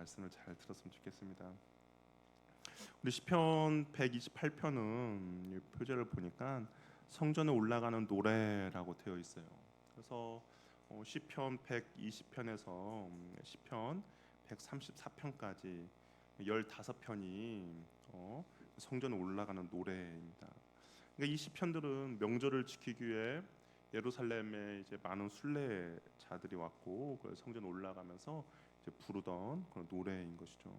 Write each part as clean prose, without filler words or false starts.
말씀을 잘 들었으면 좋겠습니다. 우리 시편 128편은 표제를 보니까 성전에 올라가는 노래라고 되어 있어요. 그래서 시편 120편에서 시편 134편까지 15편이 성전에 올라가는 노래입니다. 그러니까 이 시편들은 명절을 지키기 위해 예루살렘에 이제 많은 순례자들이 왔고 그 성전에 올라가면서 이제 부르던 그런 노래인 것이죠.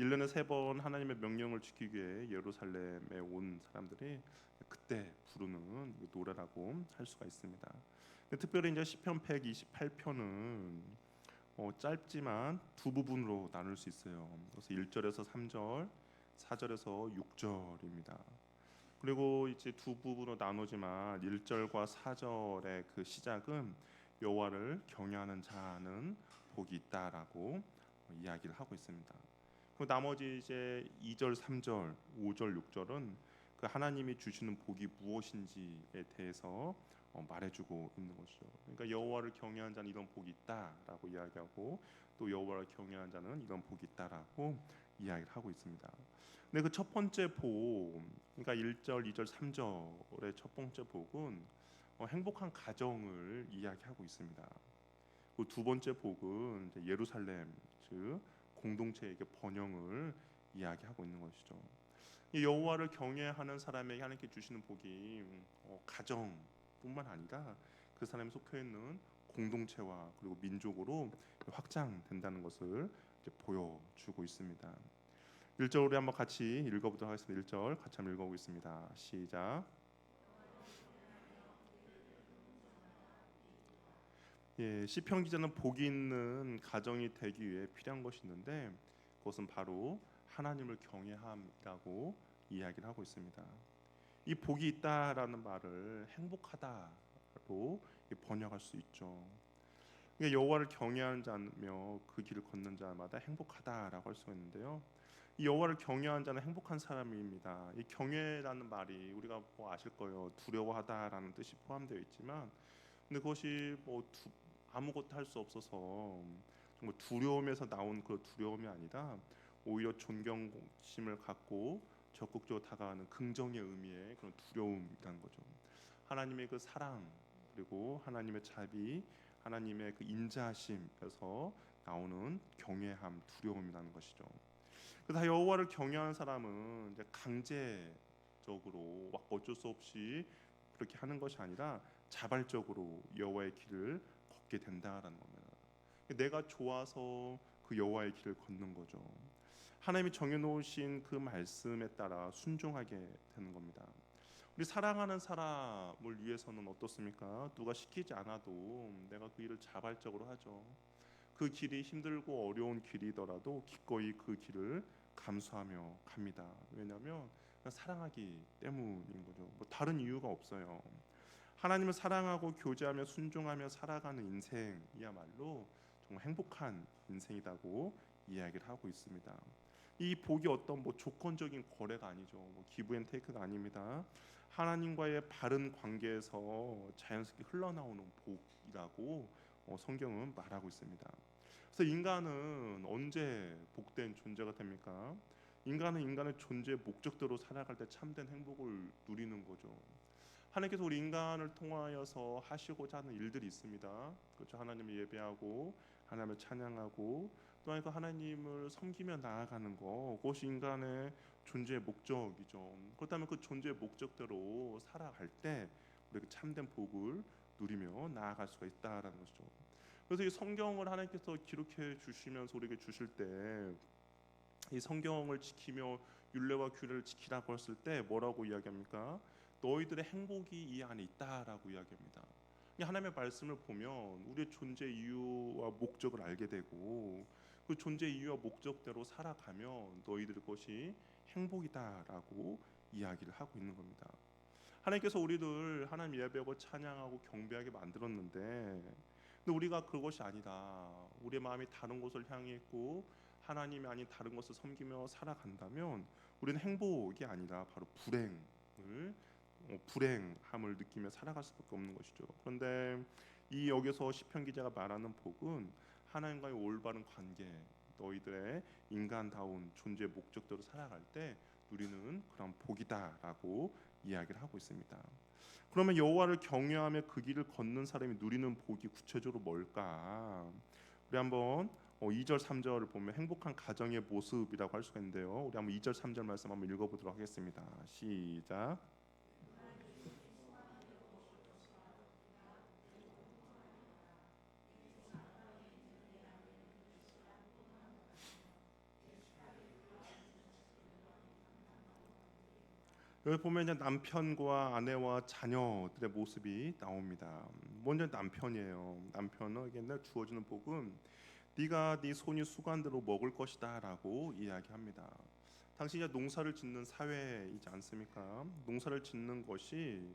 1년에 3번 하나님의 명령을 지키기 위해 예루살렘에 온 사람들이 그때 부르는 노래라고 할 수가 있습니다. 특별히 이제 시편 128편은 짧지만 두 부분으로 나눌 수 있어요. 그래서 1절에서 3절, 4절에서 6절입니다. 그리고 이제 두 부분으로 나누지만 1절과 4절의 그 시작은 여호와를 경외하는 자는 복이 있다라고 이야기를 하고 있습니다. 그 나머지 이제 2절, 3절, 5절, 6절은 그 하나님이 주시는 복이 무엇인지에 대해서 말해주고 있는 것이죠. 그러니까 여호와를 경외하는 자는 이런 복이 있다라고 이야기하고 또 여호와를 경외하는 자는 이런 복이 있다라고 이야기를 하고 있습니다. 근데 그 첫 번째 복, 그러니까 1절, 2절, 3절의 첫 번째 복은 행복한 가정을 이야기하고 있습니다. 그 두 번째 복은 이제 예루살렘, 즉 공동체에게 번영을 이야기하고 있는 것이죠. 이 여호와를 경외하는 사람에게 하나님께 주시는 복이 가정뿐만 아니라 그 사람이 속해 있는 공동체와 그리고 민족으로 확장된다는 것을 이제 보여주고 있습니다. 1절 우리 한번 같이 읽어보도록 하겠습니다. 1절 같이 한번 읽어보겠습니다. 시작. 예, 시편 기자는 복이 있는 가정이 되기 위해 필요한 것이 있는데 그것은 바로 하나님을 경외함이라고 이야기를 하고 있습니다. 이 복이 있다라는 말을 행복하다로 번역할 수 있죠. 그러니까 여호와를 경외하는 자며 그 길을 걷는 자마다 행복하다라고 할 수가 있는데요. 이 여호와를 경외하는 자는 행복한 사람입니다. 이 경외라는 말이 우리가 뭐 아실 거예요. 두려워하다라는 뜻이 포함되어 있지만 근데 그것이 아무것도 할 수 없어서 정말 두려움에서 나온 그 두려움이 아니라 오히려 존경심을 갖고 적극적으로 다가가는 긍정의 의미의 그런 두려움이라는 거죠. 하나님의 그 사랑 그리고 하나님의 자비, 하나님의 그 인자하심에서 나오는 경외함, 두려움이라는 것이죠. 그래서 여호와를 경외하는 사람은 이제 강제적으로 어쩔 수 없이 그렇게 하는 것이 아니라 자발적으로 여호와의 길을 걷게 된다라는 겁니다. 내가 좋아서 그 여호와의 길을 걷는 거죠. 하나님이 정해놓으신 그 말씀에 따라 순종하게 되는 겁니다. 우리 사랑하는 사람을 위해서는 어떻습니까? 누가 시키지 않아도 내가 그 일을 자발적으로 하죠. 그 길이 힘들고 어려운 길이더라도 기꺼이 그 길을 감수하며 갑니다. 왜냐하면 사랑하기 때문인 거죠. 뭐 다른 이유가 없어요. 하나님을 사랑하고 교제하며 순종하며 살아가는 인생이야말로 정말 행복한 인생이라고 이야기를 하고 있습니다. 이 복이 어떤 조건적인 거래가 아니죠. 기브앤테이크가 아닙니다. 하나님과의 바른 관계에서 자연스럽게 흘러나오는 복이라고 성경은 말하고 있습니다. 그래서 인간은 언제 복된 존재가 됩니까? 인간은 인간의 존재의 목적대로 살아갈 때 참된 행복을 누리는 거죠. 하나님께서 우리 인간을 통하여서 하시고자 하는 일들이 있습니다. 그렇죠. 하나님을 예배하고 하나님을 찬양하고 또한 그 하나님을 섬기며 나아가는 거 그것이 인간의 존재의 목적이죠. 그렇다면 그 존재의 목적대로 살아갈 때 우리가 참된 복을 누리며 나아갈 수가 있다라는 것이죠. 그래서 이 성경을 하나님께서 기록해 주시면서 우리에게 주실 때 이 성경을 지키며 율례와 규례를 지키라고 했을 때 뭐라고 이야기합니까? 너희들의 행복이 이 안에 있다라고 이야기합니다. 하나님의 말씀을 보면 우리의 존재 이유와 목적을 알게 되고 그 존재 이유와 목적대로 살아가면 너희들 것이 행복이다라고 이야기를 하고 있는 겁니다. 하나님께서 우리들 하나님 예배하고 찬양하고 경배하게 만들었는데 근데 우리가 그것이 아니다. 우리의 마음이 다른 곳을 향해 있고 하나님이 아닌 다른 것을 섬기며 살아간다면 우리는 행복이 아니라 바로 불행함을 느끼며 살아갈 수밖에 없는 것이죠. 그런데 이 여기서 시편 기자가 말하는 복은 하나님과의 올바른 관계 너희들의 인간다운 존재의 목적대로 살아갈 때 누리는 그런 복이다라고 이야기를 하고 있습니다. 그러면 여호와를 경외하며 그 길을 걷는 사람이 누리는 복이 구체적으로 뭘까? 우리 한번 2절 3절을 보면 행복한 가정의 모습이라고 할 수가 있는데요. 우리 한번 2절 3절 말씀 한번 읽어보도록 하겠습니다. 시작. 여기 보면 이제 남편과 아내와 자녀들의 모습이 나옵니다. 먼저 남편이에요. 남편에게 주어지는 복은 네가 네 손이 수고한 대로 먹을 것이다라고 이야기합니다. 당시 이제 농사를 짓는 사회이지 않습니까? 농사를 짓는 것이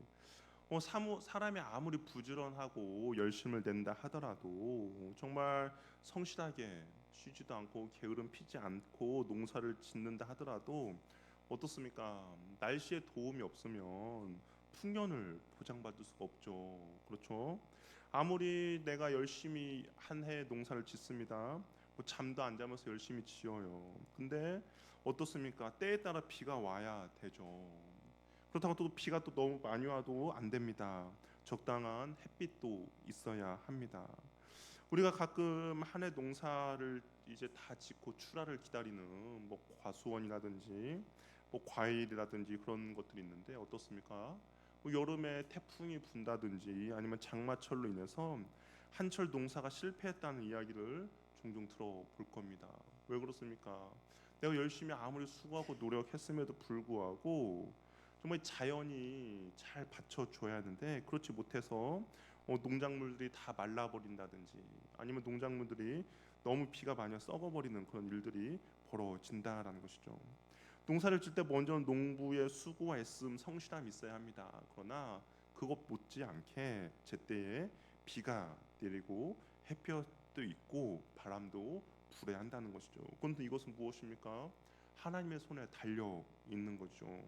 사람이 아무리 부지런하고 열심을 낸다 하더라도 정말 성실하게 쉬지도 않고 게으름 피지 않고 농사를 짓는다 하더라도 어떻습니까? 날씨의 도움이 없으면 풍년을 보장받을 수가 없죠. 그렇죠? 아무리 내가 열심히 한 해 농사를 짓습니다. 뭐 잠도 안 자면서 열심히 지어요. 근데 어떻습니까? 때에 따라 비가 와야 되죠. 그렇다고 또 비가 또 너무 많이 와도 안 됩니다. 적당한 햇빛도 있어야 합니다. 우리가 가끔 한 해 농사를 이제 다 짓고 출하를 기다리는 뭐 과수원이라든지 뭐 과일이라든지 그런 것들이 있는데 어떻습니까? 뭐 여름에 태풍이 분다든지 아니면 장마철로 인해서 한철 농사가 실패했다는 이야기를 종종 들어볼 겁니다. 왜 그렇습니까? 내가 열심히 아무리 수고하고 노력했음에도 불구하고 정말 자연이 잘 받쳐줘야 하는데 그렇지 못해서 농작물들이 다 말라버린다든지 아니면 농작물들이 너무 비가 많이 와서 썩어버리는 그런 일들이 벌어진다라는 것이죠. 농사를 질 때 먼저 농부의 수고와 애씀, 성실함이 있어야 합니다. 그러나 그것 못지않게 제때에 비가 내리고 햇볕도 있고 바람도 불어야 한다는 것이죠. 그런데 이것은 무엇입니까? 하나님의 손에 달려 있는 거죠.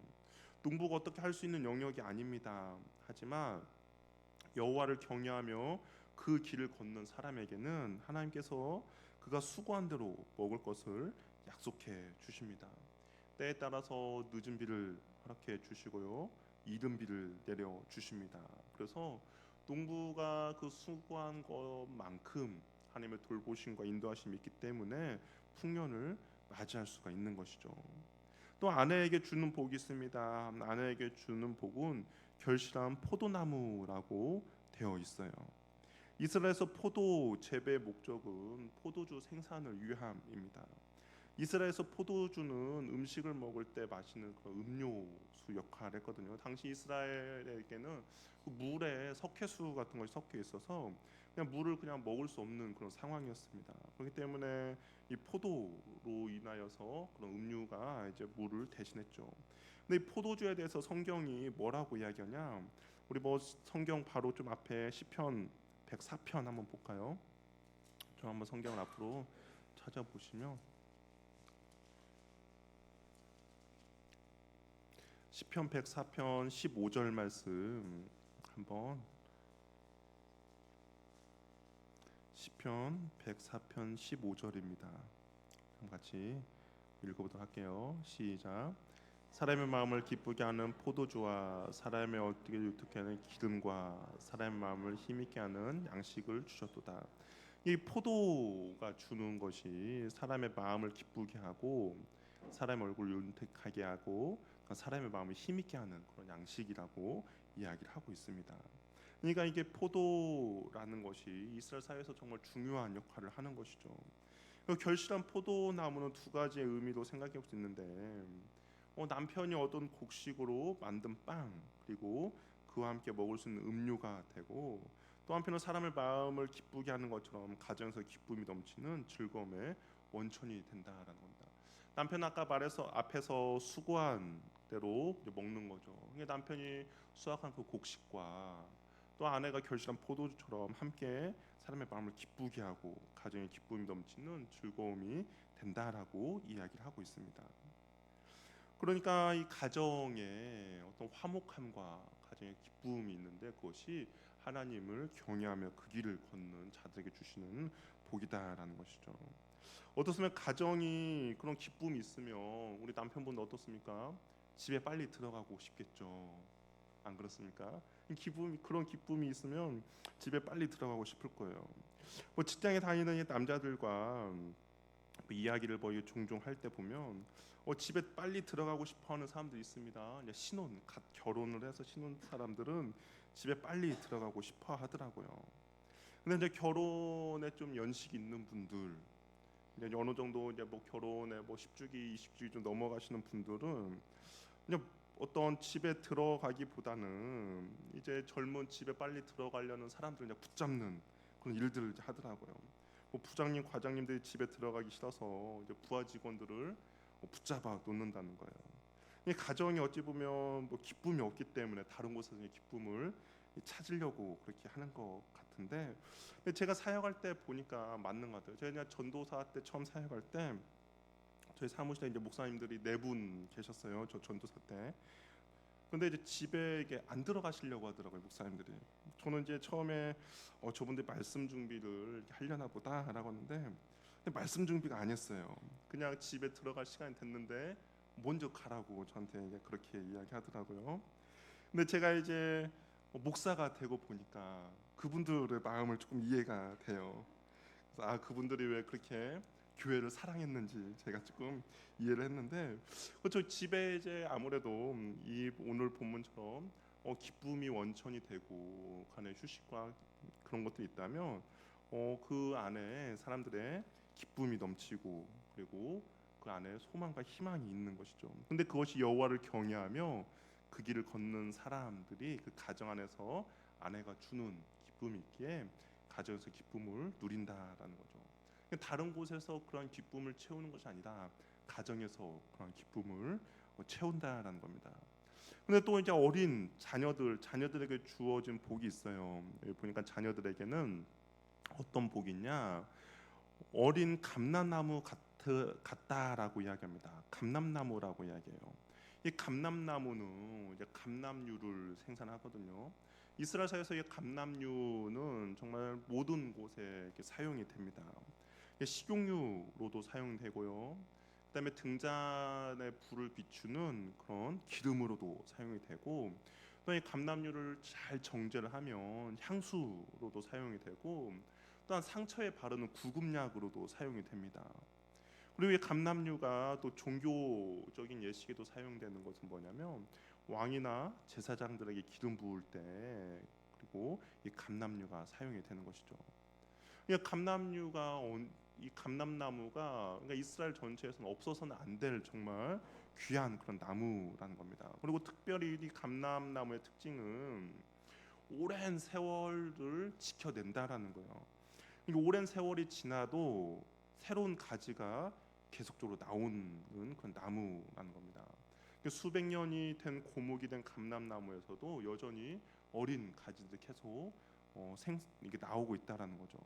농부가 어떻게 할 수 있는 영역이 아닙니다. 하지만 여호와를 경외하며 그 길을 걷는 사람에게는 하나님께서 그가 수고한 대로 먹을 것을 약속해 주십니다. 때에 따라서 늦은 비를 허락해 주시고요, 이른 비를 내려 주십니다. 그래서 농부가 그 수고한 것만큼 하나님의 돌보심과 인도하심이 있기 때문에 풍년을 맞이할 수가 있는 것이죠. 또 아내에게 주는 복이 있습니다. 아내에게 주는 복은 결실한 포도나무라고 되어 있어요. 이스라엘에서 포도 재배의 목적은 포도주 생산을 위함입니다. 이스라엘에서 포도주는 음식을 먹을 때 마시는 그런 음료수 역할을 했거든요. 당시 이스라엘에게는 그 물에 석회수 같은 것이 섞여 있어서 그냥 물을 그냥 먹을 수 없는 그런 상황이었습니다. 그렇기 때문에 이 포도로 인하여서 그런 음료가 이제 물을 대신했죠. 근데 이 포도주에 대해서 성경이 뭐라고 이야기하냐? 우리 뭐 성경 바로 좀 앞에 시편 104편 한번 볼까요? 저 한번 성경을 앞으로 찾아보시면 시편 104편 15절 말씀 한번 시편 104편 15절입니다. 같이 읽어보도록 할게요. 시작. 사람의 마음을 기쁘게 하는 포도주와 사람의 어깨를 유특게 하는 기름과 사람의 마음을 힘있게 하는 양식을 주셨도다. 이 포도가 주는 것이 사람의 마음을 기쁘게 하고 사람의 얼굴을 윤택하게 하고 사람의 마음을 힘있게 하는 그런 양식이라고 이야기를 하고 있습니다. 그러니까 이게 포도라는 것이 이스라엘 사회에서 정말 중요한 역할을 하는 것이죠. 결실한 포도나무는 두 가지의 의미로 생각해 볼 수 있는데 남편이 얻은 곡식으로 만든 빵 그리고 그와 함께 먹을 수 있는 음료가 되고 또 한편은 사람의 마음을 기쁘게 하는 것처럼 가정에서 기쁨이 넘치는 즐거움의 원천이 된다라는 겁니다. 남편 아까 말해서 앞에서 수고한 대로 먹는 거죠. 남편이 수확한 그 곡식과 또 아내가 결실한 포도주처럼 함께 사람의 마음을 기쁘게 하고 가정에 기쁨이 넘치는 즐거움이 된다라고 이야기를 하고 있습니다. 그러니까 이 가정에 어떤 화목함과 가정의 기쁨이 있는데 그것이 하나님을 경외하며 그 길을 걷는 자들에게 주시는 복이다라는 것이죠. 어떻습니까? 가정이 그런 기쁨이 있으면 우리 남편분도 어떻습니까? 집에 빨리 들어가고 싶겠죠. 안 그렇습니까? 그런 기쁨이 있으면 집에 빨리 들어가고 싶을 거예요. 뭐 직장에 다니는 이 남자들과 뭐 이야기를 뭐 종종 할 때 보면 집에 빨리 들어가고 싶어하는 사람들이 있습니다. 이제 갓 결혼을 해서 신혼 사람들은 집에 빨리 들어가고 싶어 하더라고요. 근데 이제 결혼에 좀 연식이 있는 분들, 이제 어느 정도 이제 뭐 결혼에 뭐 10주기, 20주기 좀 넘어가시는 분들은 이제 어떤 집에 들어가기보다는 이제 젊은 집에 빨리 들어가려는 사람들 이제 붙잡는 그런 일들을 이제 하더라고요. 뭐 부장님, 과장님들이 집에 들어가기 싫어서 이제 부하 직원들을 붙잡아 놓는다는 거예요. 이 가정이 어찌 보면 뭐 기쁨이 없기 때문에 다른 곳에서 이제 기쁨을 찾으려고 그렇게 하는 것 같은데, 근데 제가 사역할 때 보니까 맞는 것 같아요. 제가 전도사 때 처음 사역할 때 저희 사무실에 이제 목사님들이 4분 계셨어요. 저 전도사 때. 근데 이제 집에 이게 안 들어가시려고 하더라고요, 목사님들이. 저는 이제 처음에 저분들 말씀 준비를 하려나 보다라고 하는데, 근데 말씀 준비가 아니었어요. 그냥 집에 들어갈 시간이 됐는데 먼저 가라고 저한테 이제 그렇게 이야기하더라고요. 근데 제가 이제 목사가 되고 보니까 그분들의 마음을 조금 이해가 돼요. 그래서 그분들이 왜 그렇게 교회를 사랑했는지 제가 조금 이해를 했는데, 저 집에 이제 아무래도 이 오늘 본문처럼 기쁨이 원천이 되고 간의 휴식과 그런 것들이 있다면 그 안에 사람들의 기쁨이 넘치고 그리고 그 안에 소망과 희망이 있는 것이죠. 근데 그것이 여호와를 경외하며 그 길을 걷는 사람들이 그 가정 안에서 아내가 주는 기쁨이 있기에 가정에서 기쁨을 누린다라는 거죠. 다른 곳에서 그런 기쁨을 채우는 것이 아니라 가정에서 그런 기쁨을 채운다라는 겁니다. 근데 또 이제 어린 자녀들에게 주어진 복이 있어요. 여기 보니까 자녀들에게는 어떤 복이 있냐? 어린 감람나무 같다라고 이야기합니다. 감람나무라고 이야기해요. 이 감람나무는 이제 감람류를 생산하거든요. 이스라엘에서 이 감람류는 정말 모든 곳에 이렇게 사용이 됩니다. 식용유로도 사용되고요. 그다음에 등잔에 불을 비추는 그런 기름으로도 사용이 되고, 또 이 감람류를 잘 정제를 하면 향수로도 사용이 되고, 또한 상처에 바르는 구급약으로도 사용이 됩니다. 그리고 이 감람류가 또 종교적인 예식에도 사용되는 것은 뭐냐면 왕이나 제사장들에게 기름 부을 때 그리고 이 감람류가 사용이 되는 것이죠. 이 감람류가 이 감람나무가 그러니까 이스라엘 전체에서는 없어서는 안 될 정말 귀한 그런 나무라는 겁니다. 그리고 특별히 이 감람나무의 특징은 오랜 세월을 지켜낸다라는 거예요. 이 오랜 세월이 지나도 새로운 가지가 계속적으로 나오는 그런 나무라는 겁니다. 수백 년이 된 고목이 된 감람나무에서도 여전히 어린 가지들이 계속 이게 나오고 있다라는 거죠.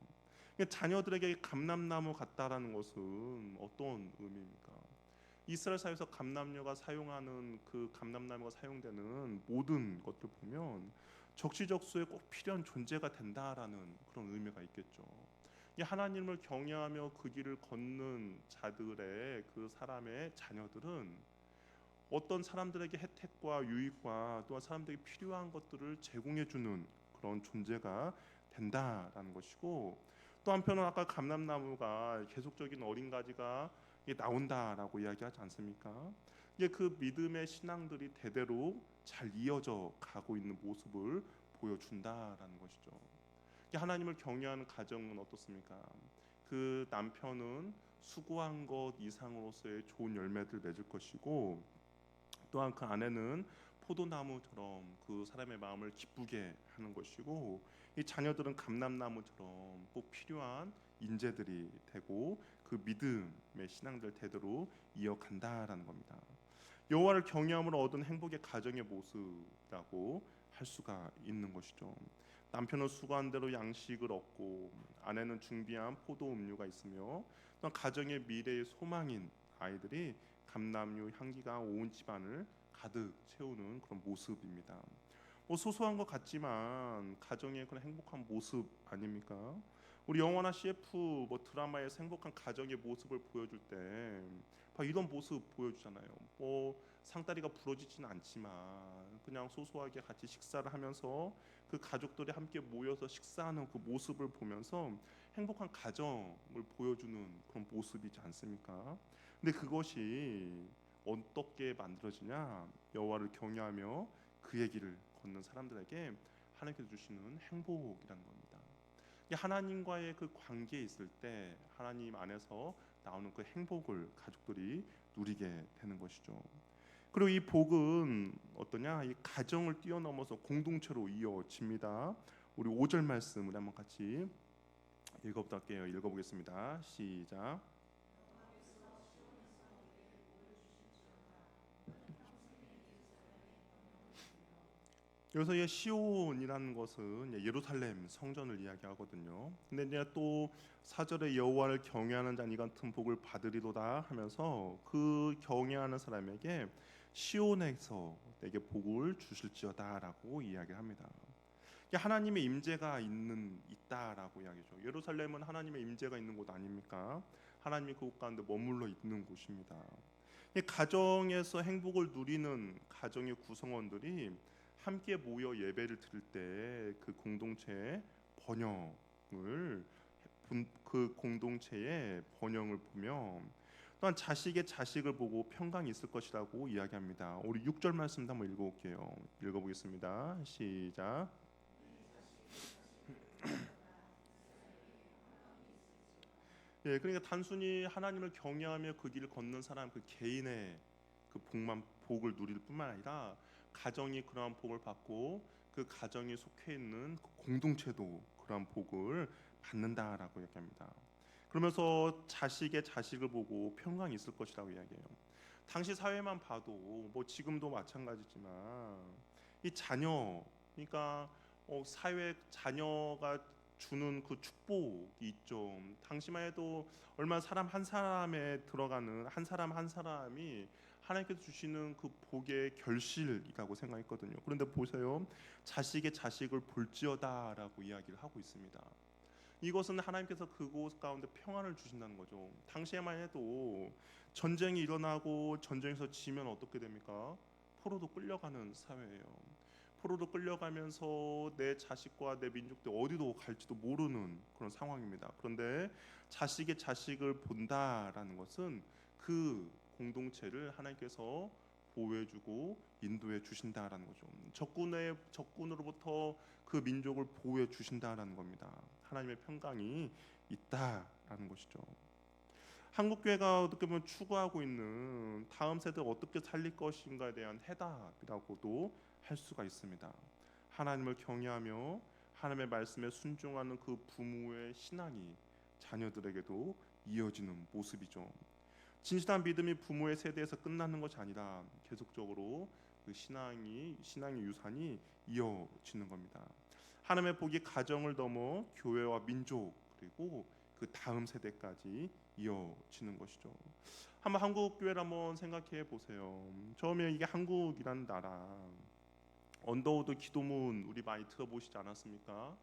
자녀들에게 감람나무 같다라는 것은 어떤 의미입니까? 이스라엘 사회에서 감람류가 사용하는 그 감람나무가 사용되는 모든 것들 보면 적시적소에 꼭 필요한 존재가 된다라는 그런 의미가 있겠죠. 이 하나님을 경외하며 그 길을 걷는 자들의 그 사람의 자녀들은 어떤 사람들에게 혜택과 유익과 또한 사람들에게 필요한 것들을 제공해 주는 그런 존재가 된다라는 것이고, 또 한편은 아까 감람나무가 계속적인 어린 가지가 나온다라고 이야기하지 않습니까? 이게 그 믿음의 신앙들이 대대로 잘 이어져 가고 있는 모습을 보여준다라는 것이죠. 하나님을 경외하는 가정은 어떻습니까? 그 남편은 수고한 것 이상으로서의 좋은 열매를 맺을 것이고, 또한 그 아내는 포도나무처럼 그 사람의 마음을 기쁘게 하는 것이고, 이 자녀들은 감람나무처럼 꼭 필요한 인재들이 되고 그 믿음의 신앙들 대대로 이어간다라는 겁니다. 여호와를 경외함으로 얻은 행복의 가정의 모습이라고 할 수가 있는 것이죠. 남편은 수고한 대로 양식을 얻고 아내는 준비한 포도 음료가 있으며 또 가정의 미래의 소망인 아이들이 감람류 향기가 온 집안을 가득 채우는 그런 모습입니다. 소소한 것 같지만 가정의 그런 행복한 모습 아닙니까? 우리 영화나 CF 뭐 드라마에서 행복한 가정의 모습을 보여줄 때 이런 모습 보여주잖아요. 뭐 상다리가 부러지지는 않지만 그냥 소소하게 같이 식사를 하면서 그 가족들이 함께 모여서 식사하는 그 모습을 보면서 행복한 가정을 보여주는 그런 모습이지 않습니까? 근데 그것이 어떻게 만들어지냐? 여호와를 경외하며 그의 길을 걷는 사람들에게 하나님께서 주시는 행복이라는 겁니다. 하나님과의 그 관계에 있을 때 하나님 안에서 나오는 그 행복을 가족들이 누리게 되는 것이죠. 그리고 이 복은 어떠냐? 이 가정을 뛰어넘어서 공동체로 이어집니다. 우리 5절 말씀을 한번 같이 읽어볼게요. 읽어보겠습니다. 시작. 여기서 이 시온이라는 것은 예루살렘 성전을 이야기하거든요. 근데 이제 또 4절에 여호와를 경외하는 자니 같은 복을 받으리로다 하면서 그 경외하는 사람에게 시온에서 내게 복을 주실지어다라고 이야기합니다. 하나님의 임재가 있다라고 이야기죠. 예루살렘은 하나님의 임재가 있는 곳 아닙니까? 하나님이 그곳 가운데 머물러 있는 곳입니다. 이 가정에서 행복을 누리는 가정의 구성원들이 함께 모여 예배를 드릴 때 그 공동체의 번영을 그 공동체의 번영을 보며 또한 자식의 자식을 보고 평강이 있을 것이라고 이야기합니다. 우리 6절 말씀도 한번 읽어볼게요. 읽어보겠습니다. 시작. 예, 그러니까 단순히 하나님을 경외하며 그 길을 걷는 사람 그 개인의 그 복을 누릴 뿐만 아니라 가정이 그러한 복을 받고 그 가정이 속해 있는 그 공동체도 그러한 복을 받는다라고 얘기합니다. 그러면서 자식의 자식을 보고 평강이 있을 것이라고 이야기해요. 당시 사회만 봐도 뭐 지금도 마찬가지지만 이 자녀 그러니까 사회 자녀가 주는 그 축복이 있죠. 당시만 해도 얼마나 사람 한 사람에 들어가는 한 사람 한 사람이 하나님께서 주시는 그 복의 결실이라고 생각했거든요. 그런데 보세요. 자식의 자식을 볼지어다라고 이야기를 하고 있습니다. 이것은 하나님께서 그곳 가운데 평안을 주신다는 거죠. 당시에만 해도 전쟁이 일어나고 전쟁에서 지면 어떻게 됩니까? 포로로 끌려가는 사회예요. 포로로 끌려가면서 내 자식과 내 민족들 어디로 갈지도 모르는 그런 상황입니다. 그런데 자식의 자식을 본다라는 것은 그 공동체를 하나님께서 보호해주고 인도해 주신다라는 거죠. 적군으로부터 그 민족을 보호해 주신다라는 겁니다. 하나님의 평강이 있다라는 것이죠. 한국 교회가 어떻게 보면 추구하고 있는 다음 세대를 어떻게 살릴 것인가에 대한 해답이라고도 할 수가 있습니다. 하나님을 경외하며 하나님의 말씀에 순종하는 그 부모의 신앙이 자녀들에게도 이어지는 모습이죠. 진실한 믿음이 부모의 세대에서 끝나는 것이 아니라 계속적으로 그 신앙의 유산이 이어지는 겁니다. 하나님의 복이 가정을 넘어 교회와 민족 그리고 그 다음 세대까지 이어지는 것이죠. 한번 한국 교회를 한번 생각해 보세요. 처음에 이게 한국이란 나라 언더우드 기도문 우리 많이 들어보시지 않았습니까?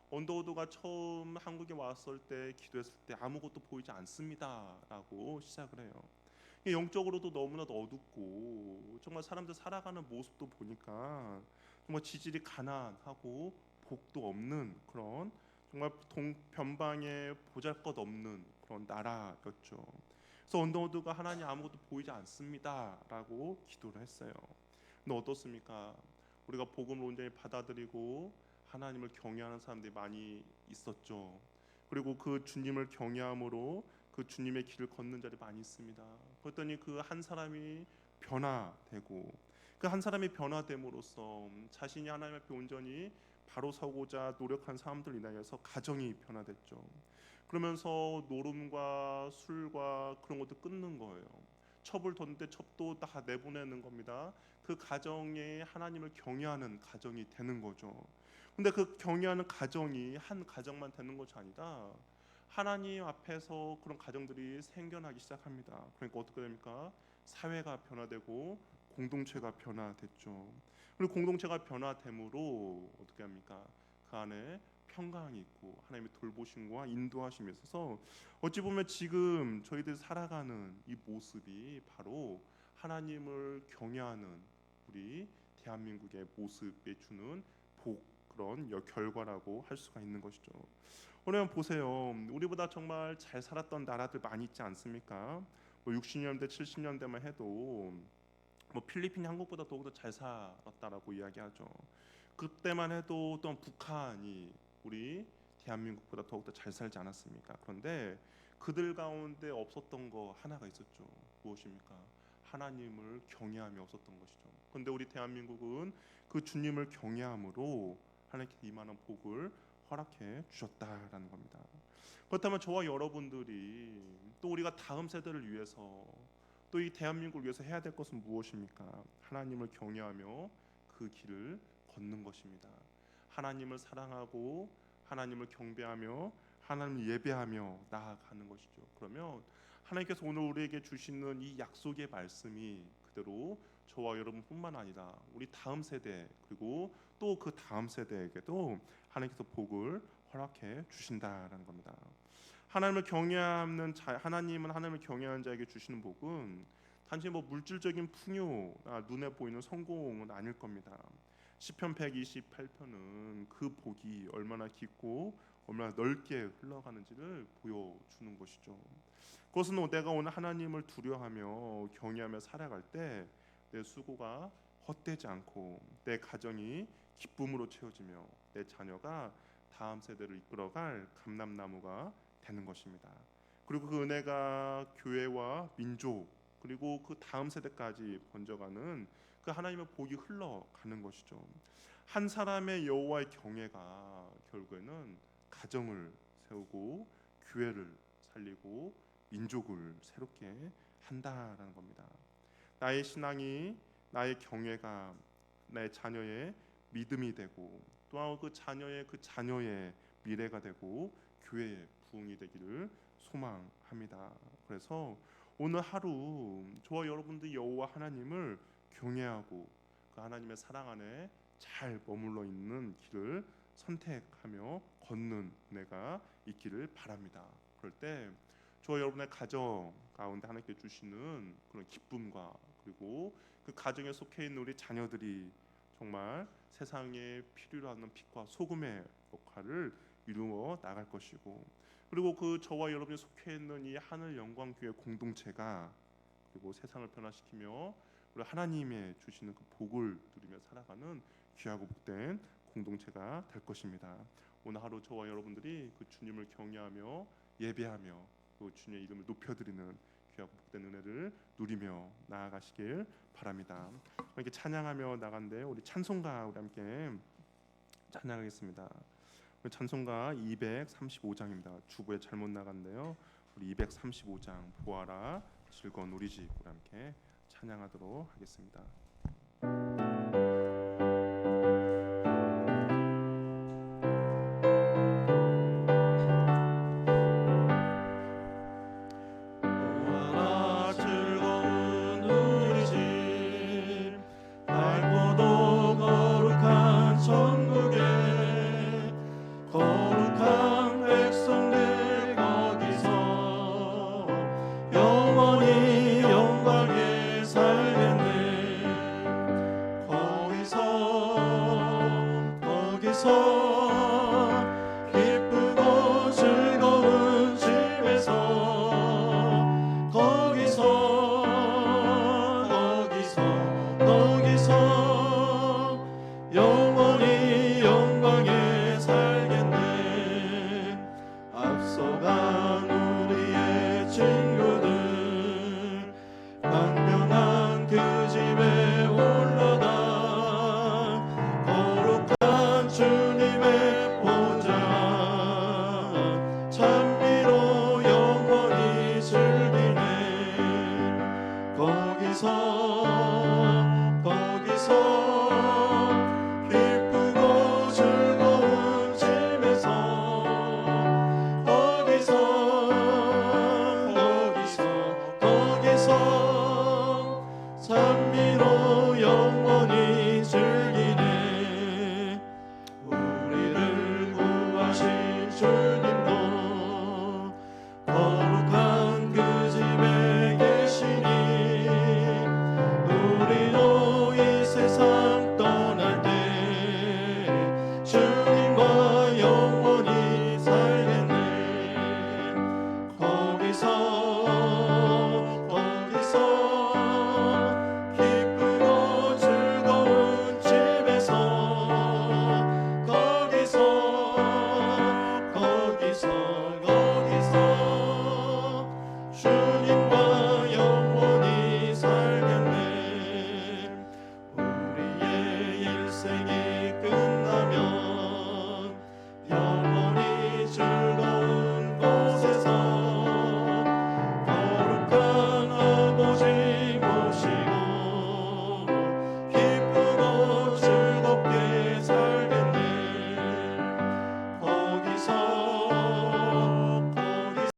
언더우드가 처음 한국에 왔을 때 기도했을 때 아무것도 보이지 않습니다라고 시작을 해요. 영적으로도 너무나도 어둡고 정말 사람들 살아가는 모습도 보니까 정말 지질이 가난하고 복도 없는 그런 정말 변방에 보잘것없는 그런 나라였죠. 그래서 언더우드가 하나님 아무것도 보이지 않습니다라고 기도를 했어요. 근데 어떻습니까? 우리가 복음을 온전히 받아들이고 하나님을 경외하는 사람들이 많이 있었죠. 그리고 그 주님을 경외함으로 그 주님의 길을 걷는 자들이 많이 있습니다. 그랬더니 그 한 사람이 변화되고 그 한 사람이 변화됨으로써 자신이 하나님 앞에 온전히 바로 서고자 노력한 사람들 인하여서 가정이 변화됐죠. 그러면서 노름과 술과 그런 것도 끊는 거예요. 첩을 뒀는데 첩도 다 내보내는 겁니다. 그 가정에 하나님을 경외하는 가정이 되는 거죠. 근데 그 경외하는 가정이 한 가정만 되는 것이 아니라 하나님 앞에서 그런 가정들이 생겨나기 시작합니다. 그러니까 어떻게 됩니까? 사회가 변화되고 공동체가 변화됐죠. 그리고 공동체가 변화됨으로 어떻게 합니까? 그 안에 평강이 있고 하나님의 돌보심과 인도하심이 있어서 어찌 보면 지금 저희들 살아가는 이 모습이 바로 하나님을 경외하는 우리 대한민국의 모습에 주는 복 그런 결과라고 할 수가 있는 것이죠. 오늘 보세요. 우리보다 정말 잘 살았던 나라들 많이 있지 않습니까? 뭐 60년대, 70년대만 해도 뭐 필리핀이 한국보다 더욱더 잘 살았다라고 이야기하죠. 그때만 해도 또 북한이 우리 대한민국보다 더욱더 잘 살지 않았습니까? 그런데 그들 가운데 없었던 거 하나가 있었죠. 무엇입니까? 하나님을 경외함이 없었던 것이죠. 그런데 우리 대한민국은 그 주님을 경외함으로 하나님께 이만한 복을 허락해 주셨다라는 겁니다. 그렇다면 저와 여러분들이 또 우리가 다음 세대를 위해서 또 이 대한민국을 위해서 해야 될 것은 무엇입니까? 하나님을 경외하며 그 길을 걷는 것입니다. 하나님을 사랑하고 하나님을 경배하며 하나님을 예배하며 나아가는 것이죠. 그러면 하나님께서 오늘 우리에게 주시는 이 약속의 말씀이 그대로 저와 여러분뿐만 아니라 우리 다음 세대 그리고 또 그 다음 세대에게도 하나님께서 복을 허락해 주신다라는 겁니다. 하나님을 경외하는 자, 하나님은 하나님을 경외하는 자에게 주시는 복은 단지 뭐 물질적인 풍요, 눈에 보이는 성공은 아닐 겁니다. 시편 128편은 그 복이 얼마나 깊고 얼마나 넓게 흘러가는지를 보여주는 것이죠. 그것은 내가 오늘 하나님을 두려워하며 경외하며 살아갈 때 내 수고가 헛되지 않고 내 가정이 기쁨으로 채워지며 내 자녀가 다음 세대를 이끌어갈 감람나무가 되는 것입니다. 그리고 그 은혜가 교회와 민족 그리고 그 다음 세대까지 번져가는 그 하나님의 복이 흘러가는 것이죠. 한 사람의 여호와의 경외가 결국에는 가정을 세우고 교회를 살리고 민족을 새롭게 한다라는 겁니다. 나의 신앙이 나의 경외가 나의 자녀의 믿음이 되고 또한 그 자녀의 미래가 되고 교회의 부흥이 되기를 소망합니다. 그래서 오늘 하루 저와 여러분들 여호와 하나님을 경외하고 그 하나님의 사랑 안에 잘 머물러 있는 길을 선택하며 걷는 은혜가 있기를 바랍니다. 그럴 때 저와 여러분의 가정 가운데 하나님께 주시는 그런 기쁨과 그리고 그 가정에 속해 있는 우리 자녀들이 정말 세상에 필요로 하는 빛과 소금의 역할을 이루어 나갈 것이고 그리고 그 저와 여러분이 속해 있는 이 하늘 영광 교회 공동체가 그리고 세상을 변화시키며 우리 하나님의 주시는 그 복을 누리며 살아가는 귀하고 복된 공동체가 될 것입니다. 오늘 하루 저와 여러분들이 그 주님을 경외하며 예배하며 그 주님의 이름을 높여드리는 귀하고 복된 은혜를 누리며 나아가시길 바랍니다. 이렇게 찬양하며 나간데 우리 찬송가 우리 함께 찬양하겠습니다. 우리 찬송가 235장입니다. 주부에 잘못 나간데요. 우리 235장 보아라 즐거운 우리 집 우리 함께 찬양하도록 하겠습니다.